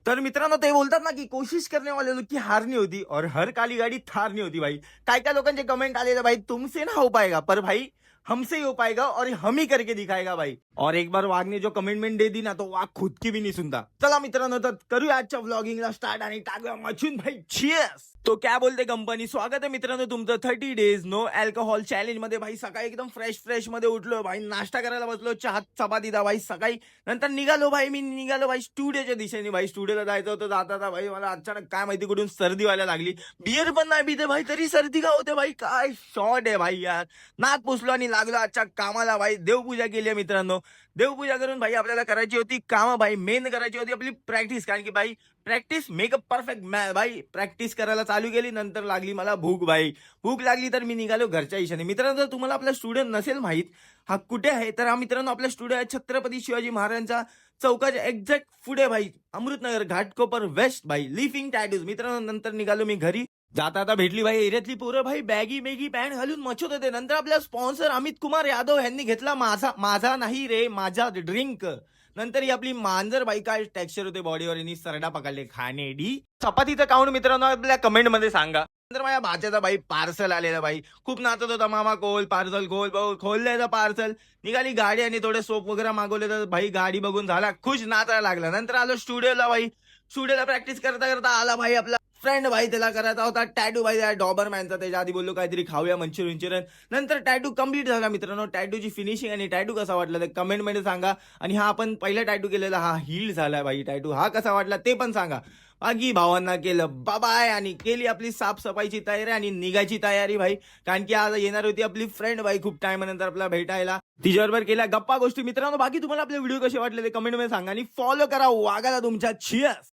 तर मित्रांनो ते बोलतात ना की कोशिश करने वाले लोग की हार नहीं होती और हर काली गाड़ी थार नहीं होती भाई. काय काय लोकांचे कमेंट आलेले भाई तुमसे ना हो पाएगा पर भाई हमसे ही हो पाएगा और हम ही करके दिखाएगा भाई. और एक बार वाघ ने जो कमेंटमेंट दे दी ना तो वाघ खुद की भी नहीं सुनता. चला मित्रांनो तर करूया आजच्या व्लॉगिंगला स्टार्ट आणि टाकूया मचून भाई चीयर्स. तो क्या बोलते कंपनी. स्वागत आहे मित्रांनो तुमचं 30 डेज नो अल्कोहोल चॅलेंज मध्ये भाई. सकाळी एकदम फ्रेश मध्ये उठलो भाई, नाश्ता करायला बसलो, चहा चपाती दा भाई सकाळी. नंतर निघालो भाई स्टुडिओच्या दिशेने भाई. स्टुडिओला जायचं होतं. जाता भाई मला अचानक काय माहिती कुठून सर्दी व्हायला लागली. बियर पण नाही पिते भाई तरी सर्दी का होते भाई. काय शॉर्ट आहे भाई यार. नाक पुसलो आणि लागलो आजच्या कामाला भाई. देवपूजा केली आहे मित्रांनो. देवपूजा करून भाई आपल्याला करायची होती कामं भाई. मेन करायची होती आपली प्रॅक्टिस. कारण की भाई practice make a perfect man भाई. प्रॅक्टिस करायला चालू केली. नंतर लागली मला भूक भाई. भूक लागली तर मी निघालो घरच्या इशाने. मित्रांनो जर तुम्हाला आपला स्टुडिओ नसेल माहित हा कुठे आहे तर हा मित्रांनो आपला स्टुडिओ आहे छत्रपती शिवाजी महाराजांचा चौकाच्या एक्झॅक्ट पुढे भाई. अमृतनगर घाटकोपर वेस्ट भाई. Living tattoos. मित्रांनो नंतर निघालो मी घरी. जाता आता भेटली भाई एरियातली पोरं भाई बॅगी मेगी पॅन्ट घालून मचत होते. नंतर आपला स्पॉन्सर अमित कुमार यादव यांनी घेतला माझा नाही रे माझा ड्रिंक. नंतर ही आपली मांजर बाई काय टेक्स्चर होते बॉडीवर यांनी सरडा पकडले खाणेडी. चपातीचं काउंट मित्रांनो आपल्या कमेंट मध्ये सांगा. नंतर माझ्या भाच्याचा बाई पार्सल आलेला बाई. खूप नाचत होता मामा खोल पार्सल खोल भाऊ. खोललं पार्सल. निघाली गाडी आणि थोडे सोप वगैरे मागवले तर भाई गाडी बघून झाला खुश नाचायला लागला. नंतर आलो स्टुडिओला भाई. स्टुडिओला प्रॅक्टिस करता करता आला भाई आपला फ्रेंड भाई. त्याला करायचा होता टॅटू भाई डॉबरमॅनचा. त्याच्या आधी बोललो काहीतरी खाऊया मंचुरियन. नंतर टॅटू कम्प्लीट झाला मित्रांनो. टॅटूची फिनिशिंग आणि टॅटू कसा वाटला ते कमेंट मध्ये सांगा. आणि हा आपण पहिला टॅटू केलेला हा हील झाला भाई टॅटू. हा कसा वाटला ते पण सांगा. बाकी भावांना केलं बाबाय आणि केली आपली साफसफाईची तयारी आणि निघायची तयारी भाई. कारण की आज येणार होती आपली फ्रेंड भाई खूप टाइम नंतर आपल्याला भेटायला. तिच्याबरोबर केल्या गप्पा गोष्टी मित्रांनो. बाकी तुम्हाला आपले व्हिडिओ कसे वाटले ते कमेंट मध्ये सांगा आणि फॉलो करा वागायला तुमच्या. चियर्स.